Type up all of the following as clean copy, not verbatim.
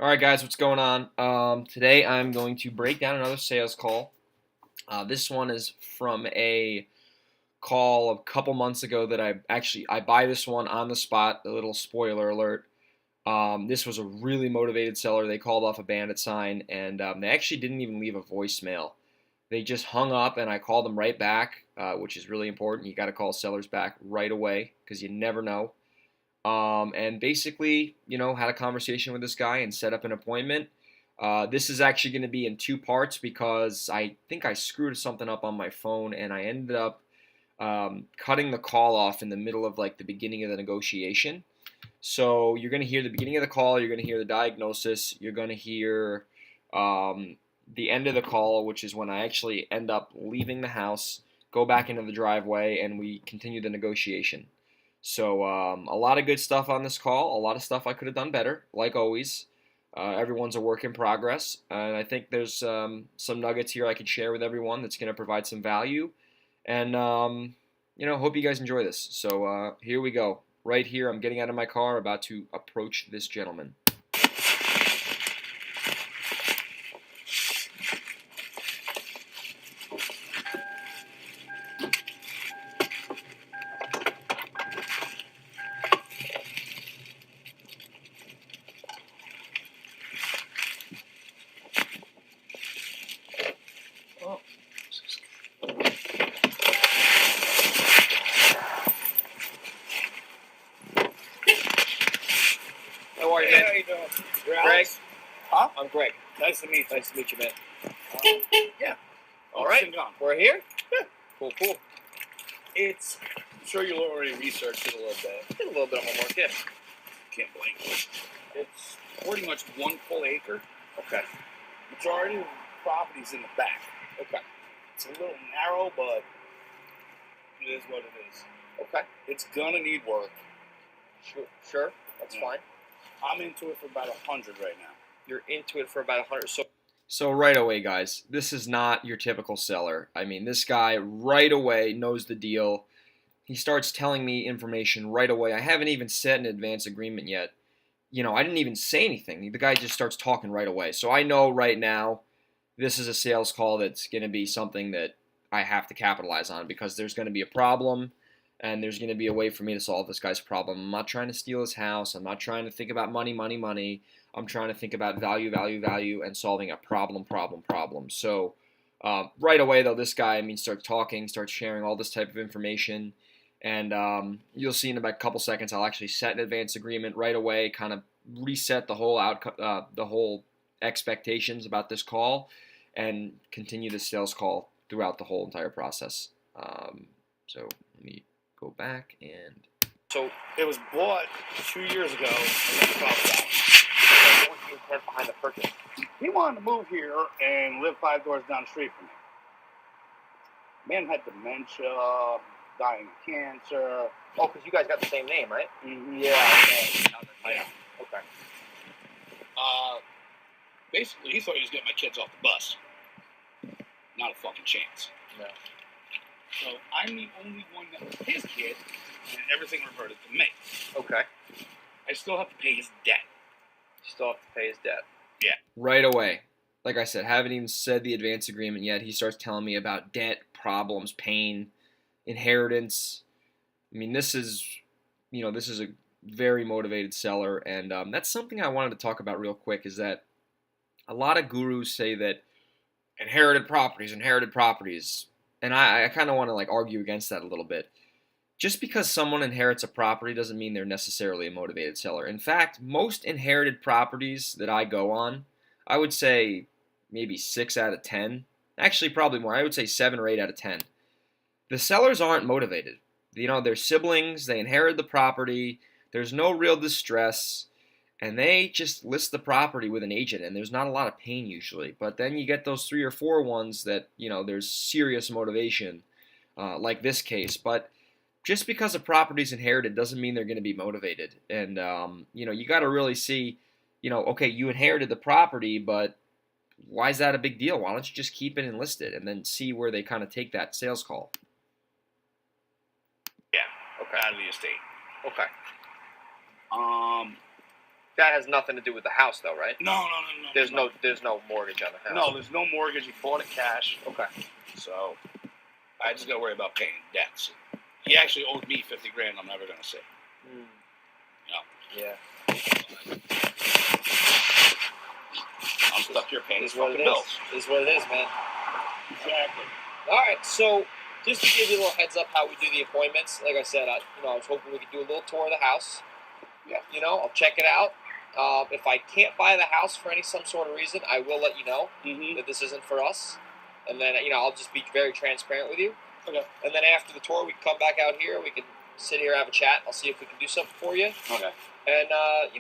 All right, guys, what's going on? Today I'm going to break down another sales call. This one is from a call a couple months ago that I buy this one on the spot. A little spoiler alert. This was a really motivated seller. They called off a bandit sign, and they actually didn't even leave a voicemail. They just hung up, and I called them right back, which is really important. You got to call sellers back right away because you never know. And basically, had a conversation with this guy and set up an appointment. This is actually going to be in two parts because I think I screwed something up on my phone and I ended up cutting the call off in the middle of like the beginning of the negotiation. So you're going to hear the beginning of the call, you're going to hear the diagnosis, you're going to hear the end of the call, which is when I actually end up leaving the house, go back into the driveway, and we continue the negotiation. So a lot of good stuff on this call. A lot of stuff I could have done better, like always. Everyone's a work in progress, and I think there's some nuggets here I could share with everyone that's going to provide some value. And hope you guys enjoy this. So here we go. Right here, I'm getting out of my car, about to approach this gentleman. How are you, man? Hey, how you doing? You're Greg? Alex? Huh? I'm Greg. Nice to meet you. Nice to meet you, man. Yeah. All right. Gone. We're here? Yeah. Cool. I'm sure you'll already researched it a little bit. Did a little bit of homework, yeah. Can't blame. It's pretty much 1 full acre. Okay. Majority of the property's in the back. Okay. It's a little narrow, but it is what it is. Okay. It's gonna need work. Sure. That's Yeah. fine. I'm into it for about 100 right now. You're into it for about 100. So right away, guys, this is not your typical seller. I mean, this guy right away knows the deal. He starts telling me information right away. I haven't even set an advance agreement yet. I didn't even say anything. The guy just starts talking right away. So I know right now this is a sales call that's going to be something that I have to capitalize on because there's going to be a problem and there's going to be a way for me to solve this guy's problem. I'm not trying to steal his house. I'm not trying to think about money. I'm trying to think about value, and solving a problem. So right away, though, this guy, starts talking, starts sharing all this type of information. And you'll see in about a couple seconds, I'll actually set an advance agreement right away, kind of reset the whole outcome, the whole expectations about this call, and continue the sales call throughout the whole entire process. So let me go back and. So it was bought 2 years ago and then dropped out. What was the intent behind the purchase? He wanted to move here and live 5 doors down the street from me. Man had dementia, dying of cancer. Oh, because you guys got the same name, right? Mm-hmm. Yeah. Okay. Basically, he thought he was getting my kids off the bus. Not a fucking chance. No. So I'm the only one that was his kid, and everything reverted to me. Okay. I still have to pay his debt. Still have to pay his debt. Yeah. Right away. Like I said, haven't even said the advance agreement yet. He starts telling me about debt, problems, pain, inheritance. This is a very motivated seller, and that's something I wanted to talk about real quick. Is that a lot of gurus say that inherited properties, and I kind of want to argue against that a little bit. Just because someone inherits a property doesn't mean they're necessarily a motivated seller. In fact, most inherited properties that I go on, I would say maybe 6 out of 10. Actually, probably more. I would say 7 or 8 out of 10. The sellers aren't motivated. They're siblings. They inherit the property. There's no real distress. And they just list the property with an agent. And there's not a lot of pain usually. But then you get those 3 or 4 ones that, there's serious motivation, like this case. But just because a property's inherited doesn't mean they're going to be motivated. And, you got to really see, okay, you inherited the property, but why is that a big deal? Why don't you just keep it and list it and then see where they kind of take that sales call? Yeah. Okay. Out of the estate. Okay. That has nothing to do with the house, though, right? No. There's no mortgage on the house. No, there's no mortgage. He bought it cash. Okay. So I just got to worry about paying debts. He actually owed me $50,000. I'm never gonna see. Yeah. I'm stuck here paying Is his what fucking it bills. is. Is what it is, man. Exactly. All right, so just to give you a little heads up how we do the appointments, like I said, I was hoping we could do a little tour of the house. Yeah. I'll check it out. If I can't buy the house for some sort of reason, I will let you know that this isn't for us. And then, I'll just be very transparent with you. Okay. And then after the tour, we can come back out here. We can sit here, have a chat. I'll see if we can do something for you. Okay. And,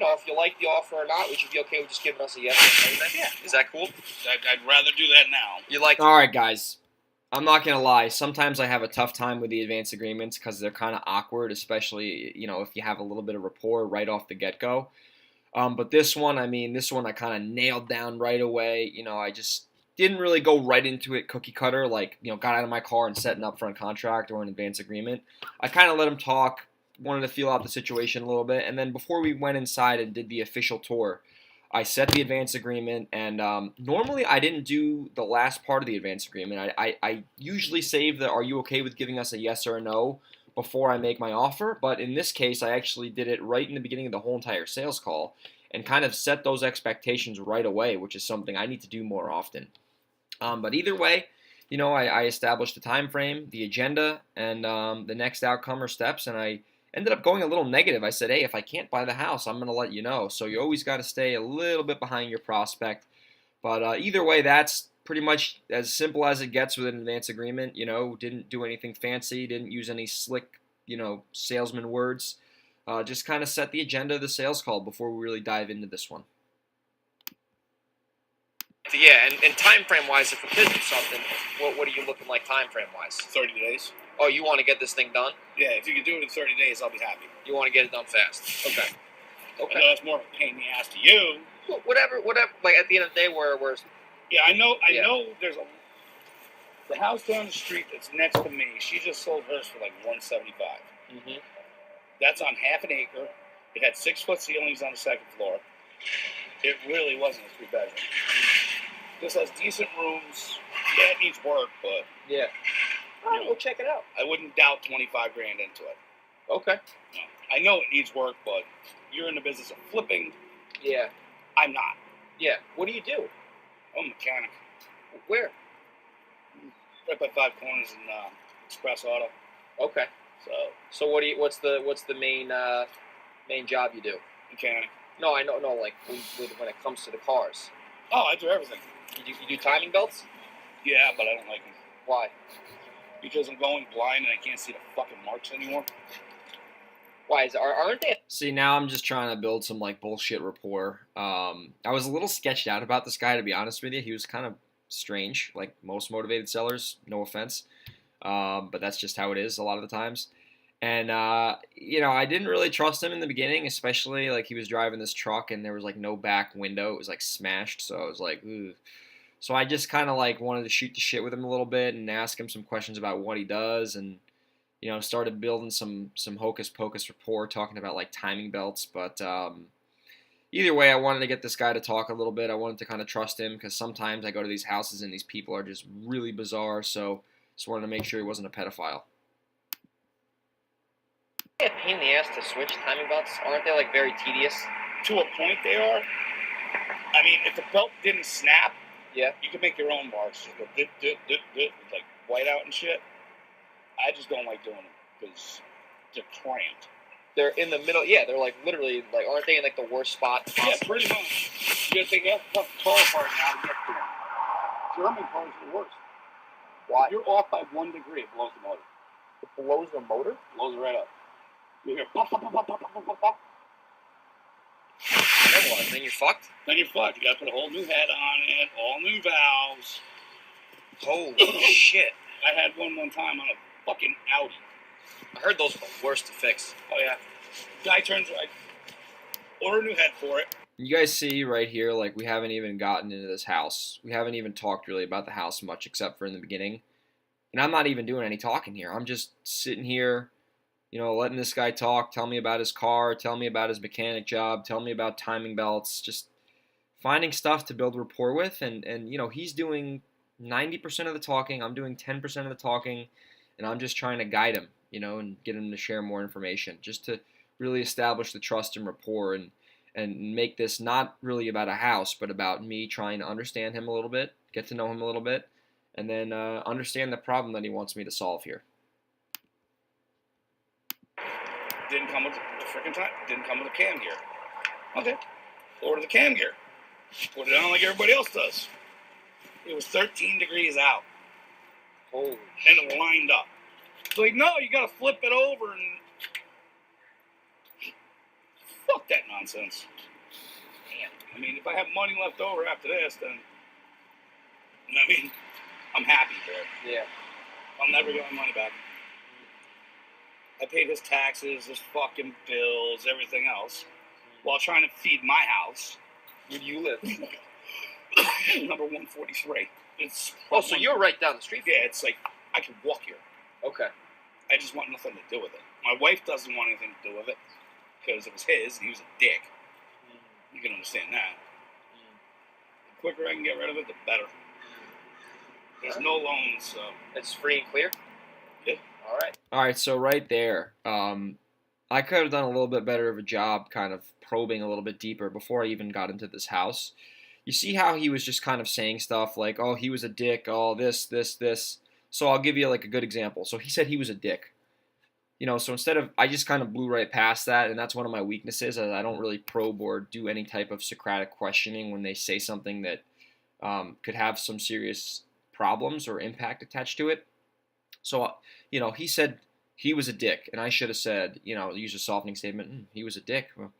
if you like the offer or not, would you be okay with just giving us a yes or no? Yeah. Is that cool? I'd rather do that now. You like? All right, guys. I'm not going to lie. Sometimes I have a tough time with the advance agreements because they're kind of awkward, especially, if you have a little bit of rapport right off the get-go. But this one I kind of nailed down right away. I just didn't really go right into it cookie cutter, like, got out of my car and set an upfront contract or an advance agreement. I kind of let him talk, wanted to feel out the situation a little bit. And then before we went inside and did the official tour, I set the advance agreement, and normally I didn't do the last part of the advance agreement. I usually save the "Are you okay with giving us a yes or a no?" before I make my offer, but in this case, I actually did it right in the beginning of the whole entire sales call and kind of set those expectations right away, which is something I need to do more often. But either way, I established the time frame, the agenda, and the next outcome or steps, and I ended up going a little negative. I said, hey, if I can't buy the house, I'm going to let you know. So you always got to stay a little bit behind your prospect. But either way, that's pretty much as simple as it gets with an advance agreement. Didn't do anything fancy, didn't use any slick, salesman words. Just kind of set the agenda of the sales call before we really dive into this one. Yeah, and time frame wise, if we could do something, what are you looking like time frame wise? 30 days. Oh, you want to get this thing done? Yeah, if you can do it in 30 days, I'll be happy. You want to get it done fast? Okay. I know that's more of a pain in the ass to you. Well, whatever. Like at the end of the day, we're yeah, I know there's the house down the street that's next to me. She just sold hers for like $175. Mm-hmm. That's on half an acre. It had 6-foot ceilings on the second floor. It really wasn't a 3-bedroom. This has decent rooms. Yeah, it needs work, but yeah. All right, we'll check it out. I wouldn't doubt $25,000 into it. Okay. I know it needs work, but you're in the business of flipping. Yeah. I'm not. Yeah. What do you do? I'm a mechanic. Where? Right by Five Corners in Express Auto. Okay. So what's the main job you do? Mechanic. No, I know. No, like when it comes to the cars. Oh, I do everything. You do timing belts? Yeah, but I don't like them. Why? Because I'm going blind and I can't see the fucking marks anymore. Why aren't they? See, now I'm just trying to build some like bullshit rapport. I was a little sketched out about this guy, to be honest with you. He was kind of strange, like most motivated sellers. No offense, but that's just how it is a lot of the times. And I didn't really trust him in the beginning, especially like he was driving this truck and there was like no back window. It was like smashed, so I was like, ooh. So I just kind of like wanted to shoot the shit with him a little bit and ask him some questions about what he does, and started building some hocus pocus rapport, talking about like timing belts. But either way, I wanted to get this guy to talk a little bit. I wanted to kind of trust him because sometimes I go to these houses and these people are just really bizarre. So just wanted to make sure he wasn't a pedophile. A pain in the ass to switch timing belts. Aren't they like very tedious? To a point, they are. I mean, if the belt didn't snap, yeah, you can make your own marks. Just go with like white out and shit. I just don't like doing them because they're cramped. They're in the middle. Yeah, they're like literally like. Aren't they in like the worst spot possible? Yeah, pretty much. You gotta take half the car apart now to get to them. German cars are the worst. Why? If you're off by 1 degree, it blows the motor. It blows the motor? Blows it right up. You hear pop, pop, pop, pop, pop, pop, pop, pop. Then what? Then you're fucked? Then you're fucked. You gotta put a whole new head on it, all new valves. Holy shit. I had one time on a fucking Audi. I heard those are the worst to fix. Oh yeah. Guy turns right. Order a new head for it. You guys see right here, like we haven't even gotten into this house. We haven't even talked really about the house much except for in the beginning. And I'm not even doing any talking here. I'm just sitting here letting this guy talk, tell me about his car, tell me about his mechanic job, tell me about timing belts, just finding stuff to build rapport with. And he's doing 90% of the talking, I'm doing 10% of the talking, and I'm just trying to guide him, and get him to share more information, just to really establish the trust and rapport, and make this not really about a house, but about me trying to understand him a little bit, get to know him a little bit, and then understand the problem that he wants me to solve here. Didn't come with the freaking time. Didn't come with a cam gear. Okay. Order the cam gear. Put it on like everybody else does. It was 13 degrees out. Holy. And it lined up. It's like, no, you gotta flip it over and fuck that nonsense. Damn. I mean, if I have money left over after this, then I'm happy for it. Yeah. I'll never get my money back. I paid his taxes, his fucking bills, everything else, while trying to feed my house. Where do you live? Number 143. It's so you're right down the street? Yeah, it's like, I can walk here. Okay. I just want nothing to do with it. My wife doesn't want anything to do with it, because it was his, and he was a dick. You can understand that. The quicker I can get rid of it, the better. There's no loans, so... It's free and clear? Yeah. All right, so right there, I could have done a little bit better of a job kind of probing a little bit deeper before I even got into this house. You see how he was just kind of saying stuff like, oh, he was a dick, oh, this. So I'll give you like a good example. So he said he was a dick. So instead of, I just kind of blew right past that, and that's one of my weaknesses. I don't really probe or do any type of Socratic questioning when they say something that could have some serious problems or impact attached to it. So, he said he was a dick, and I should have said, use a softening statement, he was a dick. Well,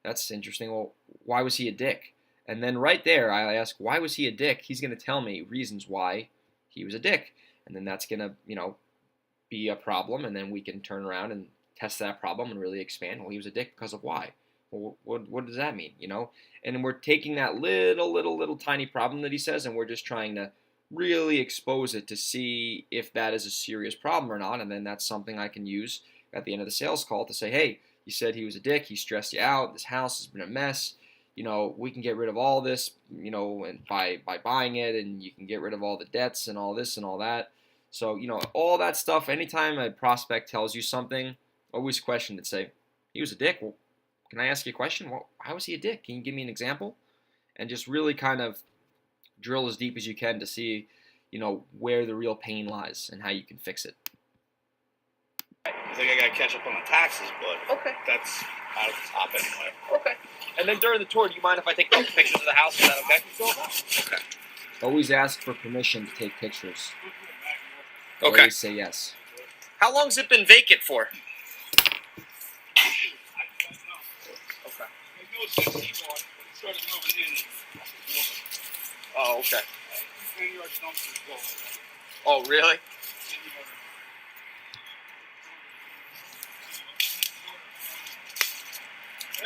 that's interesting. Well, why was he a dick? And then right there, I ask, why was he a dick? He's going to tell me reasons why he was a dick. And then that's going to, be a problem, and then we can turn around and test that problem and really expand. Well, he was a dick because of why? Well, what does that mean, And we're taking that little tiny problem that he says, and we're just trying to really expose it to see if that is a serious problem or not, and then that's something I can use at the end of the sales call to say, hey, you said he was a dick, he stressed you out, this house has been a mess, we can get rid of all this, and by buying it, and you can get rid of all the debts and all this and all that. So, all that stuff, anytime a prospect tells you something, always question it, say, he was a dick. Well, can I ask you a question? Well, how was he a dick? Can you give me an example? And just really kind of drill as deep as you can to see, where the real pain lies and how you can fix it. I think I got to catch up on the taxes, but okay, that's out of the top anyway. Okay. And then during the tour, do you mind if I take pictures of the house? Is that okay? Okay. Always ask for permission to take pictures. Okay. Always say yes. How long's it been vacant for? Okay. Oh, okay. Oh, really?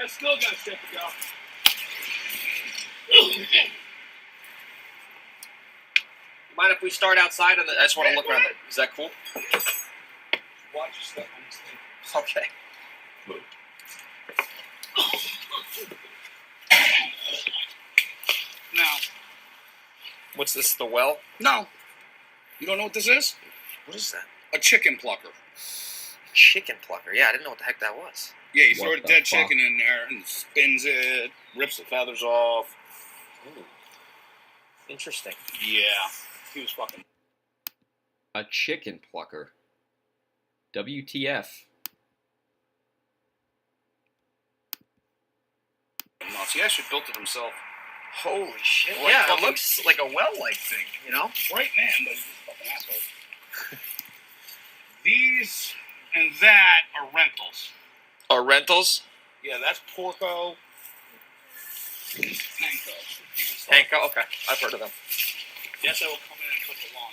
I still got shit to go. Mind if we start outside? I just want to look around. Is that cool? Watch your step on this thing. Okay. Now, what's this? The well? No. You don't know what this is? What is that? A chicken plucker. Chicken plucker? Yeah, I didn't know what the heck that was. Yeah, you throw a dead chicken in there and spins it, rips the feathers off. Ooh. Interesting. Yeah. He was fucking... A chicken plucker. WTF. No, he actually built it himself. Holy shit. Right, yeah, it fucking- looks like a well-like thing, you know? Right man, but he's a fucking asshole. These and that are rentals. Are rentals? Yeah, that's Porco. Panko. Panko? Okay, I've heard of them. Yes, I will come in and put the lawn.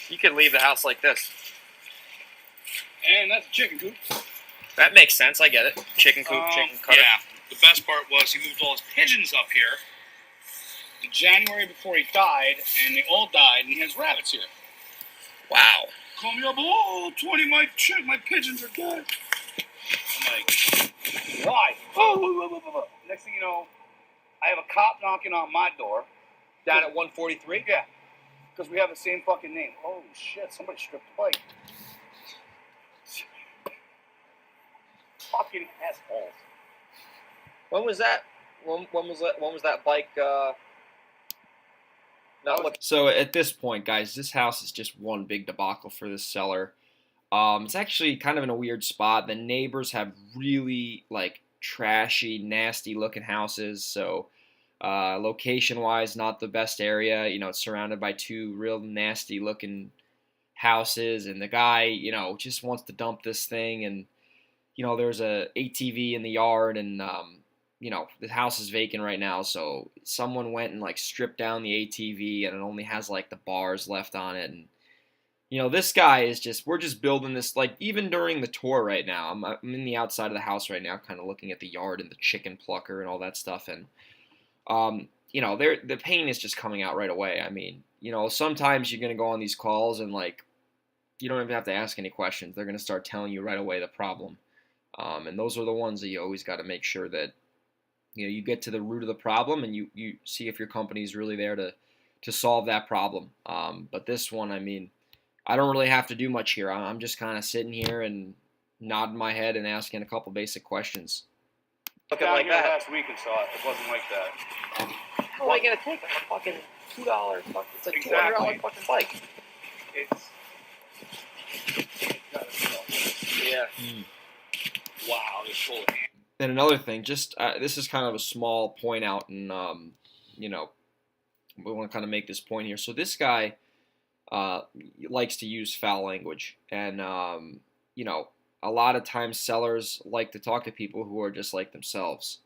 You can leave the house like this. And that's a chicken coop. That makes sense, I get it. Chicken coop, chicken cutter. Yeah. The best part was he moved all his pigeons up here in January before he died, and they all died, and he has rabbits here. Wow. Call me up. Oh, 20, my pigeons are dead. I'm like, why? Oh. Next thing you know, I have a cop knocking on my door. Down at 143? Yeah. Because we have the same fucking name. Holy shit, somebody stripped the bike. Fucking assholes. When was that? When was that bike? Not looking. So at this point, guys, this house is just one big debacle for this seller. It's actually kind of in a weird spot. The neighbors have really like trashy, nasty looking houses. So location-wise, not the best area. You know, it's surrounded by two real nasty looking houses, and the guy, you know, just wants to dump this thing. And you know, there's a ATV in the yard, and you know, the house is vacant right now. So someone went and like stripped down the ATV, and it only has like the bars left on it. And you know, this guy is just, we're just building this, like, even during the tour right now, I'm in the outside of the house right now, kind of looking at the yard and the chicken plucker and all that stuff, and, you know, the pain is just coming out right away. I mean, you know, sometimes you're going to go on these calls and, like, you don't even have to ask any questions. They're going to start telling you right away the problem, and those are the ones that you always got to make sure that, you know, you get to the root of the problem, and you see if your company is really there to solve that problem. But this one, I mean, I don't really have to do much here. I'm just kind of sitting here and nodding my head and asking a couple basic questions. Looking Down like here that. last week and saw it. It wasn't like that. How am I gonna take a fucking $2 fucking? It's like Exactly. $200 fucking bike. It's. Yeah. Wow, this whole. And another thing, just this is kind of a small point out, and you know, we want to kind of make this point here. So this guy likes to use foul language, and you know, a lot of times sellers like to talk to people who are just like themselves.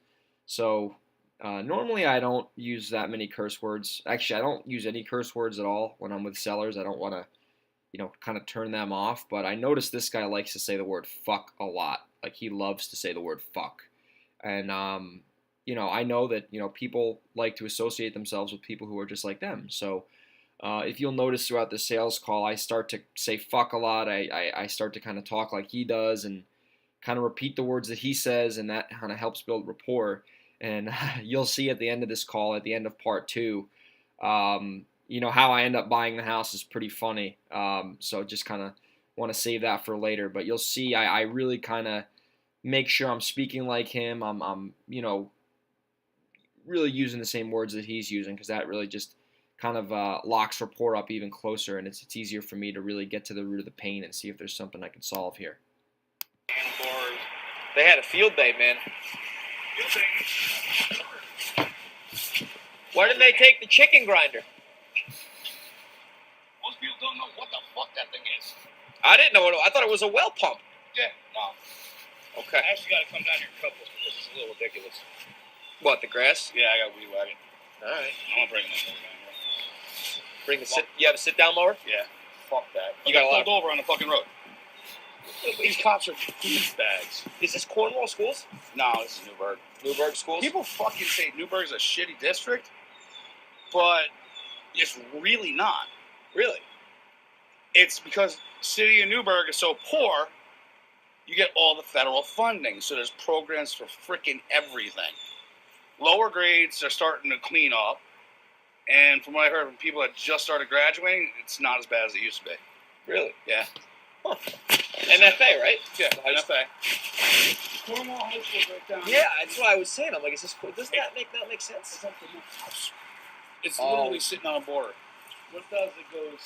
So normally I don't use that many curse words. Actually, I don't use any curse words at all when I'm with sellers. I don't want to, you know, kind of turn them off. But I noticed this guy likes to say the word fuck a lot. Like, he loves to say the word fuck. And you know, I know that, you know, people like to associate themselves with people who are just like them. So if you'll notice throughout the sales call, I start to say fuck a lot. I start to kind of talk like he does and kind of repeat the words that he says, and that kind of helps build rapport. And you'll see at the end of this call, at the end of part 2, you know, how I end up buying the house is pretty funny. So just kind of want to save that for later. But you'll see I really kind of make sure I'm speaking like him. I'm you know, really using the same words that he's using, because that really just kind of locks rapport up even closer, and it's easier for me to really get to the root of the pain and see if there's something I can solve here. They had a field day, man. Why didn't they take the chicken grinder? Most people don't know what the fuck that thing is. I didn't know I thought it was a well pump. Yeah, no. Okay. I actually got to come down here couples because it's a little ridiculous. What, the grass? Yeah, I got a weed wagon. All right. I'm gonna bring this over down here. Bring the you have a sit down mower? Yeah. Fuck that. You got a lot pulled over on the fucking road. These cops are douchebags. Is this Cornwall schools? No, this is Newburgh. Newburgh schools? People fucking say Newburgh's a shitty district, but it's really not. Really? It's because the city of Newburgh is so poor, you get all the federal funding. So there's programs for freaking everything. Lower grades are starting to clean up. And from what I heard from people that just started graduating, it's not as bad as it used to be. Really? Yeah. Huh. NFA, right? Yeah, NFA. Cornwall High School right down. Yeah, that's what I was saying. I'm like, is this cool? Doesn't that make sense? It's literally sitting on a border. What it does, it goes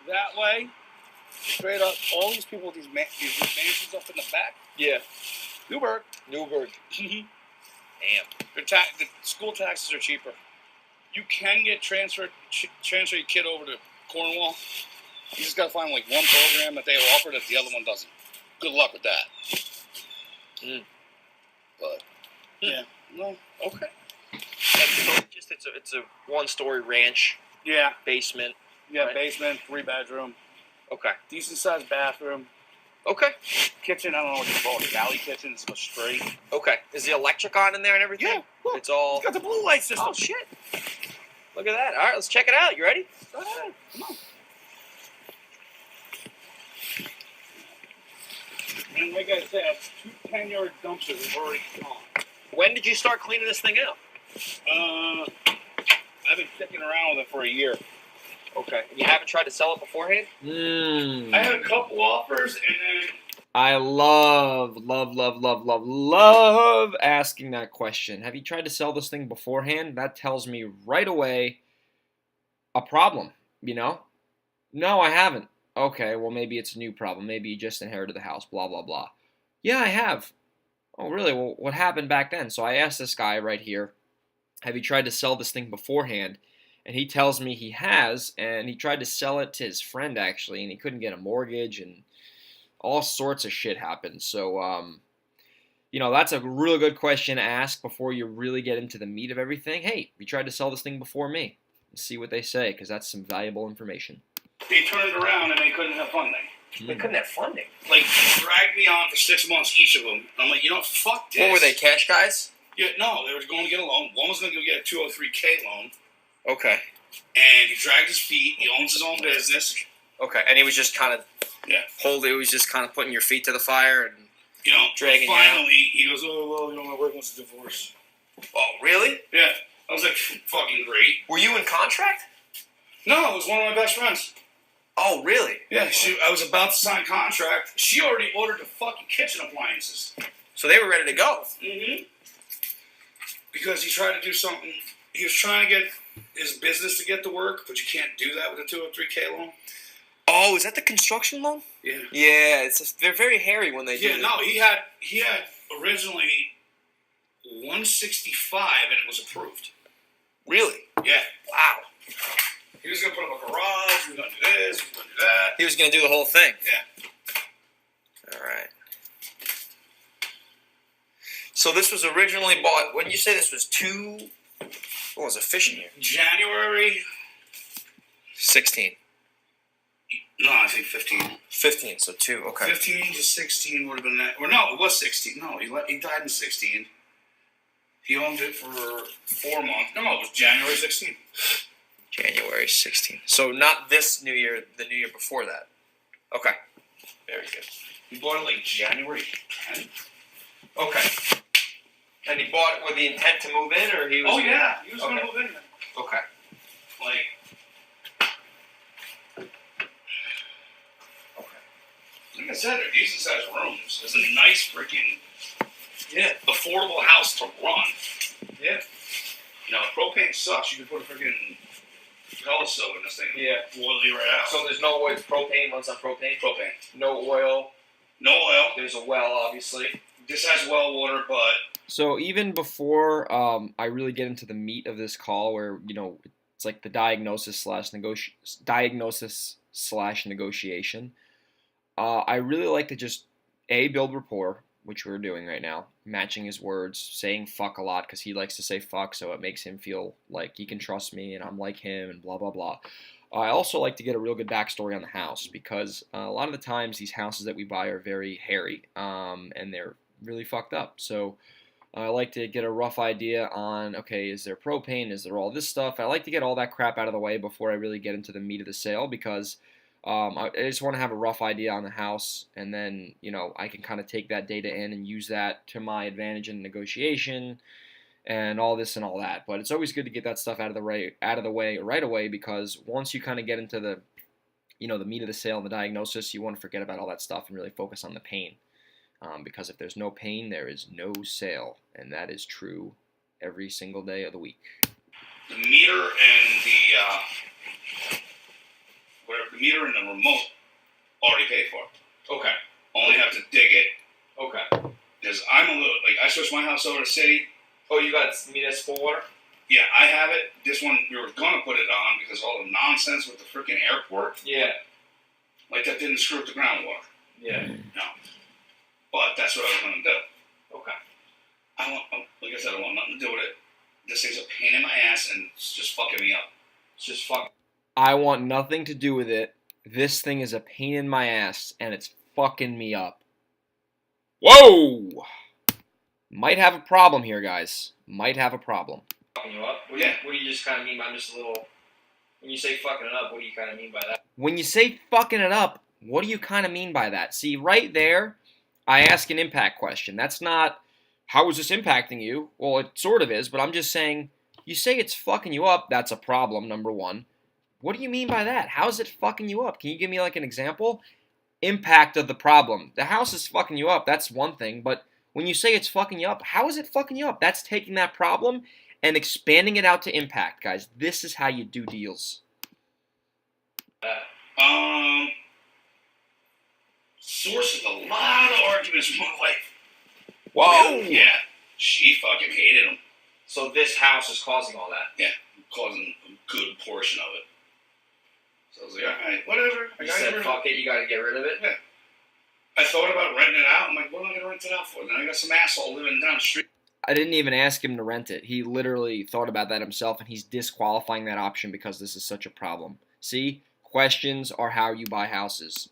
that way, straight up. All these people with these mansions up in the back. Yeah. Newburgh. Damn. The school taxes are cheaper. You can get transfer your kid over to Cornwall. You just gotta find like one program that they offer that the other one doesn't. Good luck with that. But yeah, no, okay. It's a 1-story ranch. Yeah, basement. Yeah, right? Basement, 3-bedroom. Okay. Decent sized bathroom. Okay. Kitchen, I don't know what you call it. Valley kitchen. It's a straight. Okay. Is the electric on in there and everything? Yeah. Look, it's all. It's got the blue light system. Oh shit. Look at that. All right, let's check it out. You ready? Go ahead. Come on. And like I said, 2 10-yard dumpsters have already gone. When did you start cleaning this thing out? I've been sticking around with it for a year. Okay. You haven't tried to sell it beforehand? I had a couple offers, and then I love asking that question. Have you tried to sell this thing beforehand? That tells me right away a problem, you know? No, I haven't. Okay, well, maybe it's a new problem. Maybe you just inherited the house, blah, blah, blah. Yeah, I have. Oh, really? Well, what happened back then? So I asked this guy right here, have you tried to sell this thing beforehand? And he tells me he has, and he tried to sell it to his friend, actually, and he couldn't get a mortgage, and all sorts of shit happened. So, that's a really good question to ask before you really get into the meat of everything. Hey, you tried to sell this thing before me. Let's see what they say, because that's some valuable information. they turned it around and they couldn't have funding. They couldn't have funding. Like, dragged me on for 6 months, each of them. And I'm like, fuck this. What were they, cash guys? Yeah, no, they were going to get a loan. One was going to go get a 203K loan. Okay. And he dragged his feet. He owns his own business. Okay, and he was just kind of Yeah. It was just kind of putting your feet to the fire and dragging finally, he goes, oh, well, my wife wants a divorce. Oh, really? Yeah. I was like, fucking great. Were you in contract? No, it was one of my best friends. Oh, really? Yeah, I was about to sign contract. She already ordered the fucking kitchen appliances. So they were ready to go. Mm-hmm. Because he tried to do something. He was trying to get his business to get to work, but you can't do that with a 203K loan. Oh, is that the construction loan? Yeah. Yeah, they're very hairy when they do Yeah, no, he had originally 165 and it was approved. Really? Yeah. Wow. He was going to put up a garage, he was going to do this, he was going to do that. He was going to do the whole thing. Yeah. All right. So this was originally bought, when you say this was what was it, fishing year? January 16. No, I think 15. 15, so 2, okay. 15 to 16 would have been that. Or no, it was 16. No, he died in 16. He owned it for 4 months. No, it was January 16. January 16. So not this New Year, the New Year before that. Okay. Very good. He bought it like January 10th. Okay. And he bought it with the intent to move in, or he was... Oh, yeah. He was going to move in there. Okay. Like I said, they're decent sized rooms. It's a nice freaking affordable house to run. Yeah. Propane sucks. You can put a freaking pellet stove in this thing. Yeah. Boil you right out. So there's no oil, it's propane, one's on propane? Propane. No oil. No oil. There's a well, obviously. This has well water, but... So even before I really get into the meat of this call where, it's like the diagnosis slash negotiation, I really like to just, build rapport, which we're doing right now, matching his words, saying fuck a lot because he likes to say fuck, so it makes him feel like he can trust me and I'm like him and blah, blah, blah. I also like to get a real good backstory on the house because a lot of the times these houses that we buy are very hairy and they're really fucked up. So I like to get a rough idea on, okay, is there propane? Is there all this stuff? I like to get all that crap out of the way before I really get into the meat of the sale because I just want to have a rough idea on the house, and then, I can kind of take that data in and use that to my advantage in negotiation and all this and all that. But it's always good to get that stuff out of the way right away because once you kind of get into the, the meat of the sale and the diagnosis, you want to forget about all that stuff and really focus on the pain. Because if there's no pain, there is no sale, and that is true every single day of the week. The meter and the meter and the remote already paid for. Okay. Only have to dig it. Okay. Because I'm a little I switched my house over to city. Oh, you got municipal water? Yeah, I have it. This one we were gonna put it on because all the nonsense with the freaking airport. Yeah. Like that didn't screw up the groundwater. Yeah. No. But that's what I was gonna do. Okay. Like I said, I want nothing to do with it. This thing's a pain in my ass and it's just fucking me up. It's just fucking. I want nothing to do with it. This thing is a pain in my ass, and it's fucking me up. Whoa! Might have a problem here, guys. Might have a problem. Fucking you up? What do you just kind of mean by just a little... When you say fucking it up, what do you kind of mean by that? When you say fucking it up, what do you kind of mean by that? See, right there, I ask an impact question. That's not, how is this impacting you? Well, it sort of is, but I'm just saying, you say it's fucking you up, that's a problem, number one. What do you mean by that? How is it fucking you up? Can you give me like an example? Impact of the problem. The house is fucking you up, that's one thing, but when you say it's fucking you up, how is it fucking you up? That's taking that problem and expanding it out to impact, guys. This is how you do deals. Source of a lot of arguments with my wife. Whoa! Yeah, she fucking hated him. So this house is causing all that. Yeah, causing a good portion of it. So I was like, all right, whatever. You said, fuck it, you gotta get rid of it? Yeah. I thought about renting it out. I'm like, what am I going to rent it out for? Then I got some asshole living down the street. I didn't even ask him to rent it. He literally thought about that himself, and he's disqualifying that option because this is such a problem. See? Questions are how you buy houses.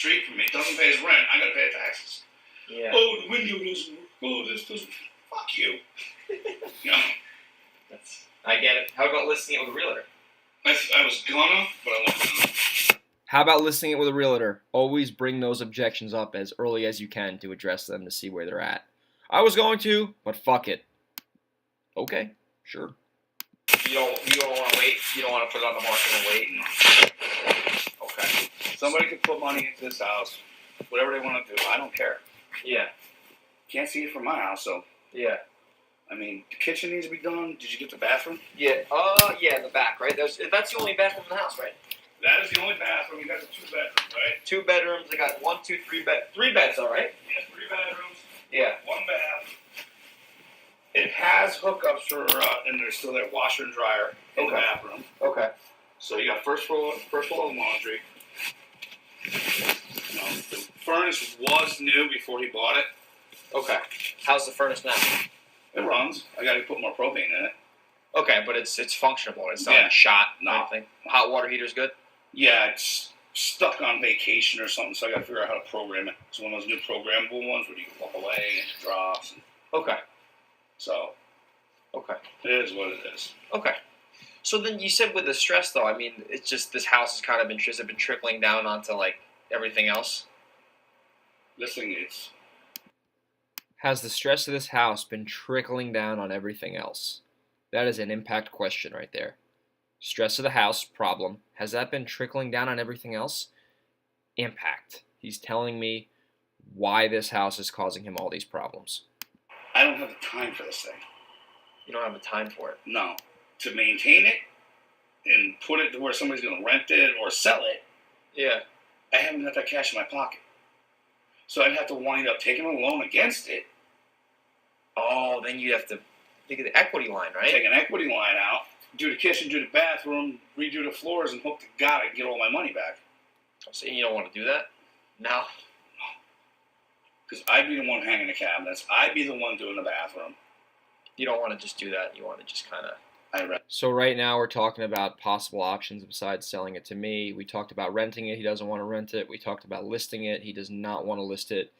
Street from me, doesn't pay his rent. I got to pay taxes. Yeah. Oh, the window doesn't work. Oh, this doesn't. Fuck you. You know, I get it. How about listing it with a realtor? I was gonna, but I wasn't. How about listing it with a realtor? Always bring those objections up as early as you can to address them to see where they're at. I was going to, but fuck it. Okay, sure. You don't want to wait? You don't want to put it on the market and wait? Okay. Somebody could put money into this house, whatever they want to do. I don't care. Yeah. Can't see it from my house, so. Yeah. I mean, the kitchen needs to be done. Did you get the bathroom? Yeah. Yeah, in the back, right? That's the only bathroom in the house, right? That is the only bathroom. You got the 2 bedrooms, right? 2 bedrooms. I got 1, 2, 3 3 beds, all right? Yeah, 3 bedrooms. Yeah. 1 bath. It has hookups for, and there's still there, washer and dryer in the bathroom. Okay. So you got first floor of laundry. You know, the furnace was new before he bought it. Okay. How's the furnace now? It runs. I got to put more propane in it. Okay, but it's functional. It's not shot. No. Anything. Hot water heater's good. Yeah, it's stuck on vacation or something, so I got to figure out how to program it. It's one of those new programmable ones where you can walk away and it drops. And Okay. so. Okay. It is what it is. Okay. So then you said with the stress, though, I mean, it's just this house has kind of been trickling down onto, like, everything else? This thing is. Has the stress of this house been trickling down on everything else? That is an impact question right there. Stress of the house, problem. Has that been trickling down on everything else? Impact. He's telling me why this house is causing him all these problems. I don't have the time for this thing. You don't have the time for it. No. To maintain it and put it to where somebody's going to rent it or sell it, Yeah. I haven't got that cash in my pocket. So I'd have to wind up taking a loan against it, Oh, then you have to think of the equity line, right? take an equity line out, do the kitchen, do the bathroom, redo the floors, and hope to God I get all my money back. So you don't want to do that? No. Because I'd be the one hanging the cabinets. I'd be the one doing the bathroom. You don't want to just do that. You want to just kind of... So right now we're talking about possible options besides selling it to me. We talked about renting it. He doesn't want to rent it. We talked about listing it. He does not want to list it.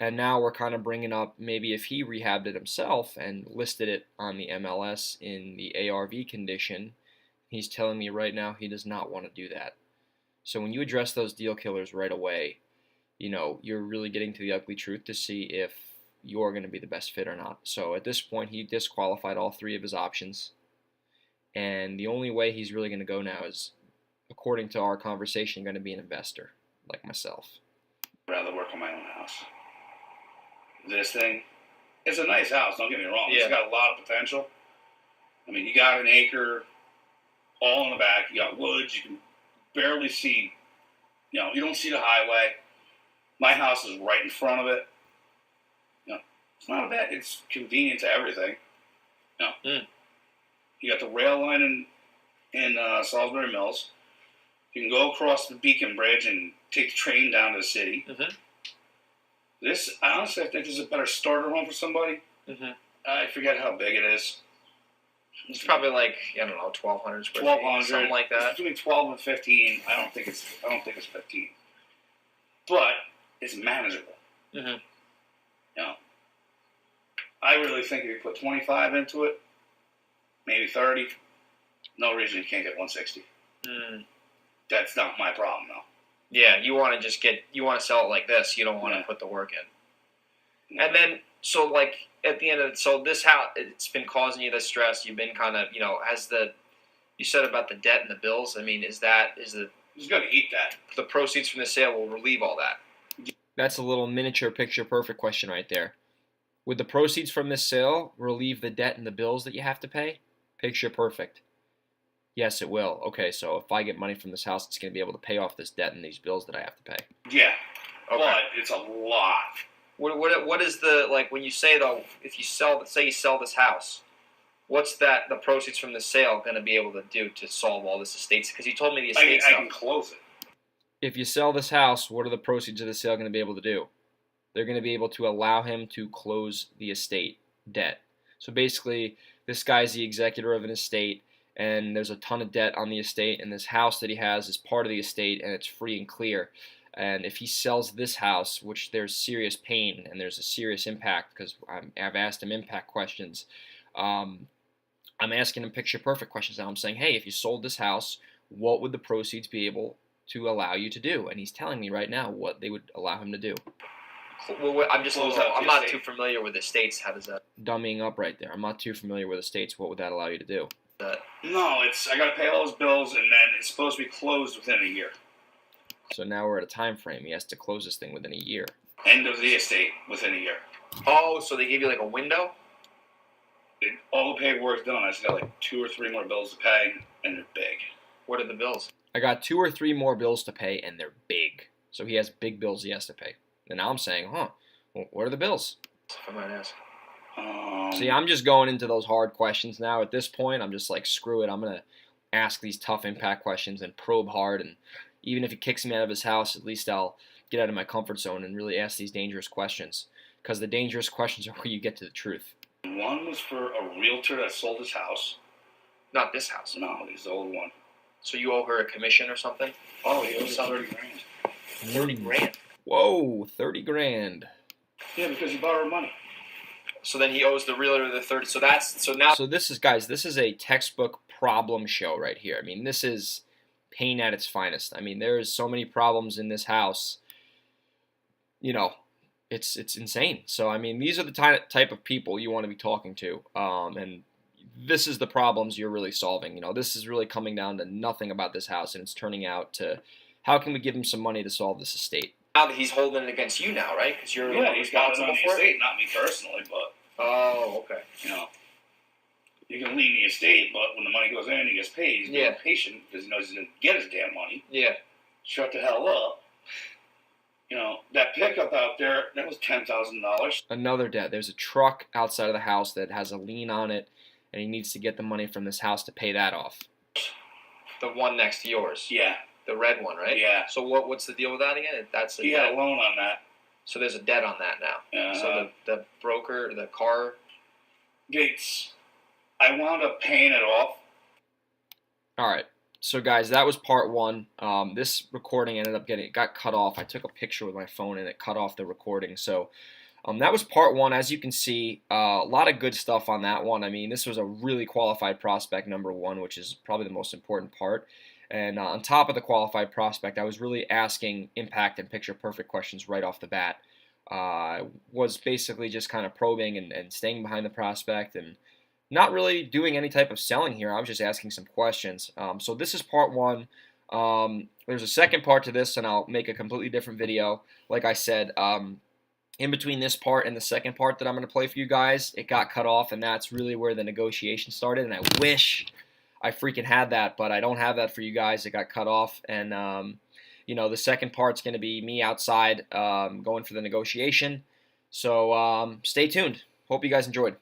And now we're kind of bringing up maybe if he rehabbed it himself and listed it on the MLS in the ARV condition. He's telling me right now he does not want to do that. So when you address those deal killers right away, you know, you're really getting to the ugly truth to see if you're going to be the best fit or not. So at this point, he disqualified all 3 of his options. And the only way he's really going to go now is, according to our conversation, going to be an investor like myself. I'd rather work on my own house. This thing, it's a nice house, don't get me wrong. Yeah. It's got a lot of potential. I mean, you got an acre all in the back. You got woods. You can barely see, you know, you don't see the highway. My house is right in front of it. You know, it's not bad. It's convenient to everything. You know. You got the rail line in Salisbury Mills. You can go across the Beacon Bridge and take the train down to the city. Mm-hmm. This, honestly, I think this is a better starter home for somebody. Mm-hmm. I forget how big it is. It's probably like, I don't know, 1,200 square 1,200, feet, something like that. It's between 12 and 15. I don't think it's 15. But it's manageable. Mm-hmm. You know, I really think if you put 25 into it, maybe 30, no reason you can't get 160. Mm. That's not my problem, though. Yeah, you want to sell it like this. You don't want to put the work in. Yeah. And then, so like at the end of it, so this house, it's been causing you the stress. You've been kind of, you said about the debt and the bills. I mean, is the He's going to eat that. the proceeds from the sale will relieve all that? That's a little miniature picture perfect question right there. Would the proceeds from this sale relieve the debt and the bills that you have to pay? Picture perfect. Yes, it will. Okay, so if I get money from this house, it's going to be able to pay off this debt and these bills that I have to pay. Yeah, Okay. but it's a lot. What is the, like, when you say, though, if you sell this house, what's the proceeds from the sale going to be able to do to solve all this estates? Because you told me the estate I stuff. can close it. If you sell this house, what are the proceeds of the sale going to be able to do? They're going to be able to allow him to close the estate debt. So basically, this guy's the executor of an estate, and there's a ton of debt on the estate, and this house that he has is part of the estate, and it's free and clear. And if he sells this house, which there's serious pain and there's a serious impact, because I've asked him impact questions, I'm asking him picture perfect questions now. I'm saying, hey, if you sold this house, what would the proceeds be able to allow you to do? And he's telling me right now what they would allow him to do. Well, I'm not estate. too familiar with estates. How does that? Dummying up right there. I'm not too familiar with estates. What would that allow you to do? No, I got to pay all those bills, and then it's supposed to be closed within a year. So now we're at a time frame. He has to close this thing within a year. End of the estate within a year. Oh, so they give you like a window? All the paperwork's done. I just got like 2 or 3 more bills to pay, and they're big. What are the bills? I got 2 or 3 more bills to pay, and they're big. So he has big bills he has to pay. And now I'm saying, well, what are the bills? If I might ask. See, I'm just going into those hard questions now. At this point, I'm just like, screw it. I'm going to ask these tough impact questions and probe hard. And even if he kicks me out of his house, at least I'll get out of my comfort zone and really ask these dangerous questions. Because the dangerous questions are where you get to the truth. One was for a realtor that sold his house. Not this house. No, he's the old one. So you owe her a commission or something? Oh, he owes 30 grand. 30 grand. Whoa, 30 grand. Yeah, because he borrowed money. So then he owes the realtor the 30. So this is, guys, this is a textbook problem show right here. I mean, this is pain at its finest. I mean, there is so many problems in this house. You know, it's insane. So I mean, these are the type of people you want to be talking to, and this is the problems you're really solving. You know, this is really coming down to nothing about this house, and it's turning out to how can we give him some money to solve this estate. Now that he's holding it against you now, right? Because you're he's got it on the estate, not me personally, but oh, okay. You can lien the estate, but when the money goes in, he gets paid. He's being patient because he knows he's going to get his damn money. Yeah. Shut the hell up. That pickup out there, that was $10,000. Another debt. There's a truck outside of the house that has a lien on it, and he needs to get the money from this house to pay that off. The one next to yours. Yeah. The red one, right? Yeah. So what's the deal with that again? He had a loan on that. So there's a debt on that now. So the broker, the car. Gates. I wound up paying it off. All right. So guys, that was part 1. This recording ended up got cut off. I took a picture with my phone and it cut off the recording. So that was part 1. As you can see, a lot of good stuff on that one. I mean, this was a really qualified prospect, number 1, which is probably the most important part. And on top of the qualified prospect, I was really asking impact and picture perfect questions right off the bat. I was basically just kind of probing and staying behind the prospect and not really doing any type of selling here. I was just asking some questions. So this is part 1. There's a second part to this, and I'll make a completely different video. Like I said, in between this part and the second part that I'm going to play for you guys, it got cut off, and that's really where the negotiation started. And I wish I freaking had that, but I don't have that for you guys. It got cut off, and the second part's going to be me outside going for the negotiation. So stay tuned. Hope you guys enjoyed.